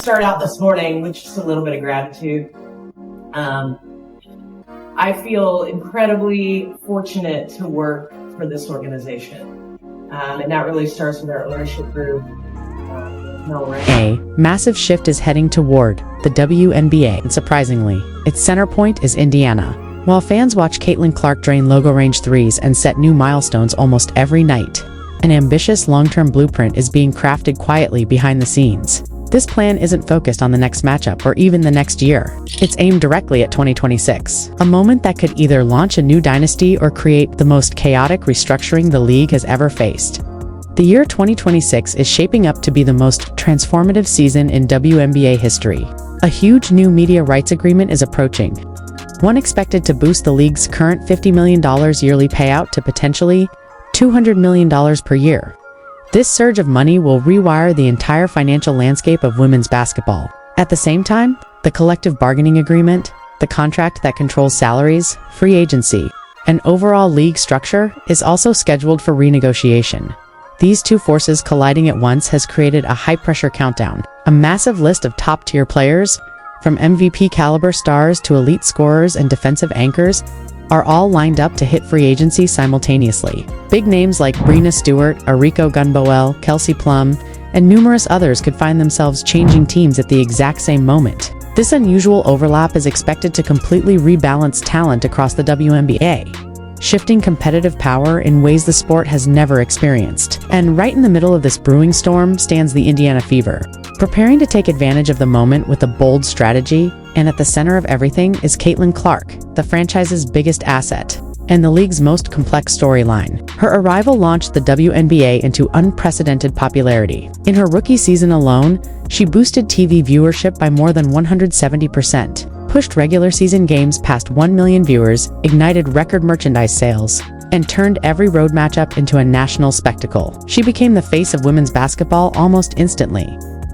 start out this morning with just a little bit of gratitude. I feel incredibly fortunate to work for this organization. And that really starts with our ownership group. A massive shift is heading toward the WNBA, and surprisingly, its center point is Indiana. While fans watch Caitlin Clark drain logo range threes and set new milestones almost every night, an ambitious long-term blueprint is being crafted quietly behind the scenes. This plan isn't focused on the next matchup or even the next year. It's aimed directly at 2026, a moment that could either launch a new dynasty or create the most chaotic restructuring the league has ever faced. The year 2026 is shaping up to be the most transformative season in WNBA history. A huge new media rights agreement is approaching, one expected to boost the league's current $50 million yearly payout to potentially $200 million per year. This surge of money will rewire the entire financial landscape of women's basketball. At the same time, the collective bargaining agreement, the contract that controls salaries, free agency, and overall league structure is also scheduled for renegotiation. These two forces colliding at once has created a high-pressure countdown. A massive list of top-tier players, from MVP-caliber stars to elite scorers and defensive anchors, are all lined up to hit free agency simultaneously. Big names like Breanna Stewart, Ariko Gunboel, Kelsey Plum, and numerous others could find themselves changing teams at the exact same moment. This unusual overlap is expected to completely rebalance talent across the WNBA, shifting competitive power in ways the sport has never experienced. And right in the middle of this brewing storm stands the Indiana Fever, preparing to take advantage of the moment with a bold strategy. And at the center of everything is Caitlin Clark, the franchise's biggest asset and the league's most complex storyline. Her arrival launched the WNBA into unprecedented popularity. In her rookie season alone, she boosted TV viewership by more than 170%, pushed regular season games past 1 million viewers, ignited record merchandise sales, and turned every road matchup into a national spectacle. She became the face of women's basketball almost instantly.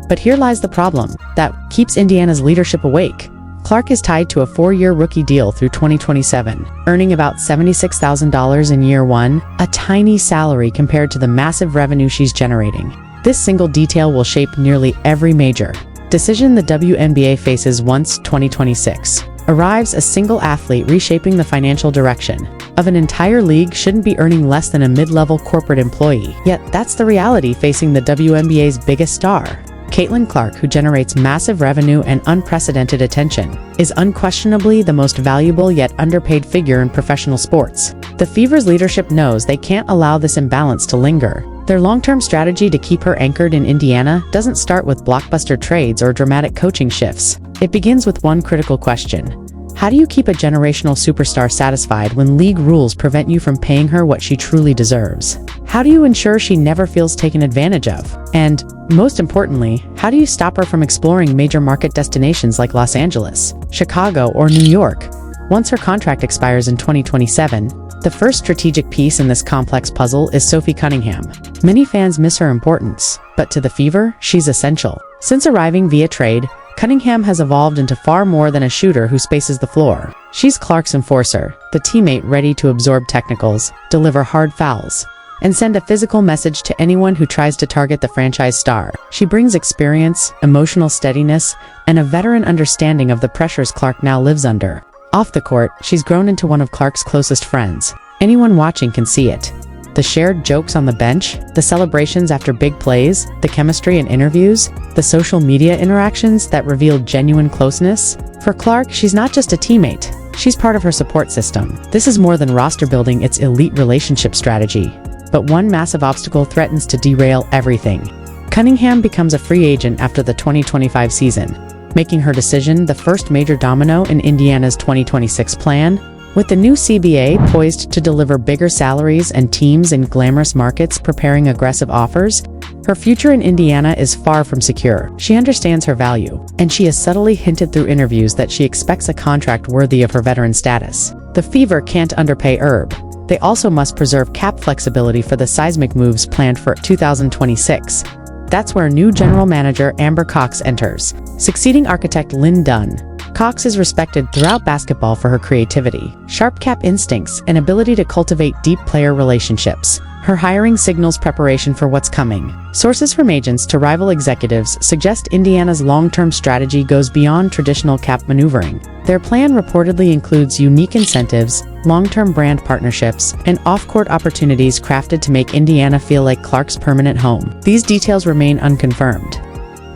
But here lies the problem that keeps Indiana's leadership awake. Clark is tied to a 4-year rookie deal through 2027, earning about $76,000 in year one, a tiny salary compared to the massive revenue she's generating. This single detail will shape nearly every major decision the WNBA faces once 2026 arrives. A single athlete reshaping the financial direction of an entire league shouldn't be earning less than a mid-level corporate employee. Yet that's the reality facing the WNBA's biggest star. Caitlin Clark, who generates massive revenue and unprecedented attention, is unquestionably the most valuable yet underpaid figure in professional sports. The Fever's leadership knows they can't allow this imbalance to linger. Their long-term strategy to keep her anchored in Indiana doesn't start with blockbuster trades or dramatic coaching shifts. It begins with one critical question. How do you keep a generational superstar satisfied when league rules prevent you from paying her what she truly deserves? How do you ensure she never feels taken advantage of? And, most importantly, how do you stop her from exploring major market destinations like Los Angeles, Chicago, or New York? Once her contract expires in 2027, the first strategic piece in this complex puzzle is Sophie Cunningham. Many fans miss her importance, but to the Fever, she's essential. Since arriving via trade, Cunningham has evolved into far more than a shooter who spaces the floor. She's Clark's enforcer, the teammate ready to absorb technicals, deliver hard fouls, and send a physical message to anyone who tries to target the franchise star. She brings experience, emotional steadiness, and a veteran understanding of the pressures Clark now lives under. Off the court, she's grown into one of Clark's closest friends. Anyone watching can see it. The shared jokes on the bench, the celebrations after big plays, the chemistry in interviews, the social media interactions that reveal genuine closeness. For Clark, she's not just a teammate, she's part of her support system. This is more than roster building, it's elite relationship strategy. But one massive obstacle threatens to derail everything. Cunningham becomes a free agent after the 2025 season, making her decision the first major domino in Indiana's 2026 plan. With the new CBA poised to deliver bigger salaries and teams in glamorous markets preparing aggressive offers, her future in Indiana is far from secure. She understands her value, and she has subtly hinted through interviews that she expects a contract worthy of her veteran status. The Fever can't underpay Herb. They also must preserve cap flexibility for the seismic moves planned for 2026. That's where new general manager Amber Cox enters, succeeding architect Lynn Dunn. Cox is respected throughout basketball for her creativity, sharp cap instincts, and ability to cultivate deep player relationships. Her hiring signals preparation for what's coming. Sources from agents to rival executives suggest Indiana's long-term strategy goes beyond traditional cap maneuvering. Their plan reportedly includes unique incentives, long-term brand partnerships, and off-court opportunities crafted to make Indiana feel like Clark's permanent home. These details remain unconfirmed,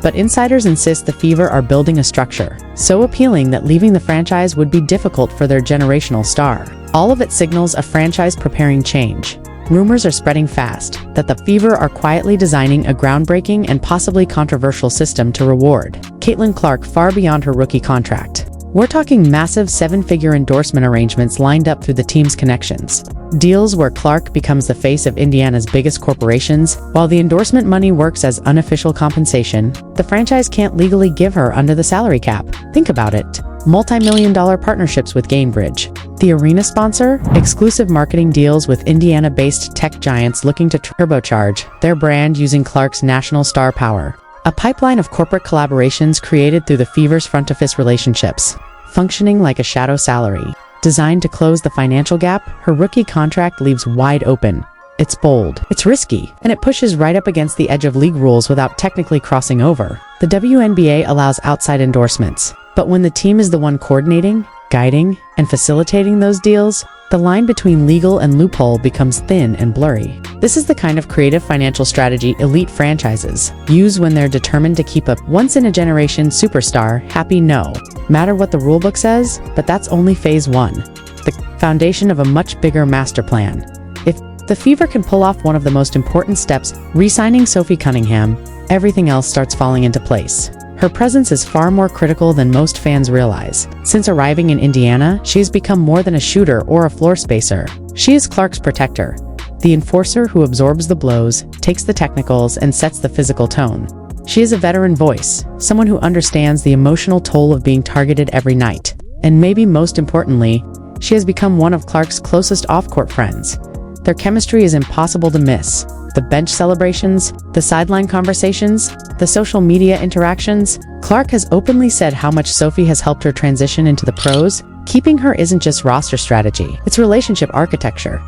but insiders insist the Fever are building a structure so appealing that leaving the franchise would be difficult for their generational star. All of it signals a franchise preparing change. Rumors are spreading fast that the Fever are quietly designing a groundbreaking and possibly controversial system to reward Caitlin Clark far beyond her rookie contract. We're talking massive seven-figure endorsement arrangements lined up through the team's connections. Deals where Clark becomes the face of Indiana's biggest corporations, while the endorsement money works as unofficial compensation the franchise can't legally give her under the salary cap. Think about it. Multi-million-dollar partnerships with Gainbridge, the arena sponsor, exclusive marketing deals with Indiana-based tech giants looking to turbocharge their brand using Clark's national star power. A pipeline of corporate collaborations created through the Fever's front-office relationships, functioning like a shadow salary. Designed to close the financial gap, her rookie contract leaves wide open. It's bold, it's risky, and it pushes right up against the edge of league rules without technically crossing over. The WNBA allows outside endorsements, but when the team is the one coordinating, guiding, and facilitating those deals, the line between legal and loophole becomes thin and blurry. This is the kind of creative financial strategy elite franchises use when they're determined to keep a once-in-a-generation superstar happy. No matter what the rulebook says, but that's only phase one, the foundation of a much bigger master plan. If the Fever can pull off one of the most important steps, re-signing Sophie Cunningham, everything else starts falling into place. Her presence is far more critical than most fans realize. Since arriving in Indiana, she has become more than a shooter or a floor spacer. She is Clark's protector, the enforcer who absorbs the blows, takes the technicals, and sets the physical tone. She is a veteran voice, someone who understands the emotional toll of being targeted every night. And maybe most importantly, she has become one of Clark's closest off-court friends. Their chemistry is impossible to miss. The bench celebrations, the sideline conversations, the social media interactions. Clark has openly said how much Sophie has helped her transition into the pros. Keeping her isn't just roster strategy, it's relationship architecture.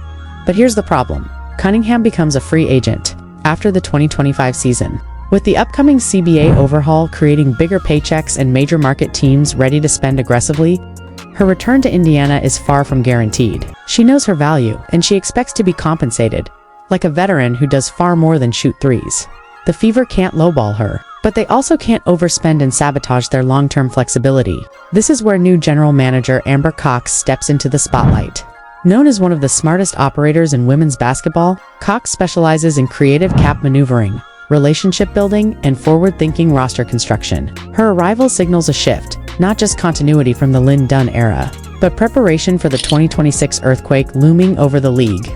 But here's the problem. Cunningham becomes a free agent after the 2025 season. With the upcoming CBA overhaul creating bigger paychecks and major market teams ready to spend aggressively, her return to Indiana is far from guaranteed. She knows her value, and she expects to be compensated, like a veteran who does far more than shoot threes. The Fever can't lowball her, but they also can't overspend and sabotage their long-term flexibility. This is where new general manager Amber Cox steps into the spotlight. Known as one of the smartest operators in women's basketball, Cox specializes in creative cap maneuvering, relationship building, and forward-thinking roster construction. Her arrival signals a shift, not just continuity from the Lynn Dunn era, but preparation for the 2026 earthquake looming over the league.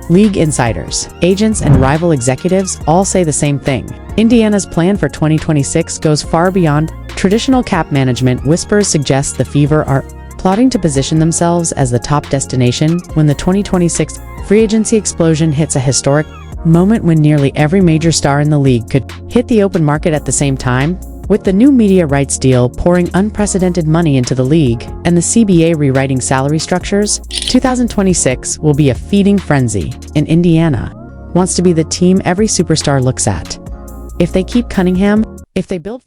League insiders, agents, and rival executives all say the same thing. Indiana's plan for 2026 goes far beyond traditional cap management. Whispers suggest the Fever are plotting to position themselves as the top destination when the 2026 free agency explosion hits, a historic moment when nearly every major star in the league could hit the open market at the same time. With the new media rights deal pouring unprecedented money into the league and the CBA rewriting salary structures, 2026 will be a feeding frenzy, and Indiana wants to be the team every superstar looks at. If they keep Cunningham, if they build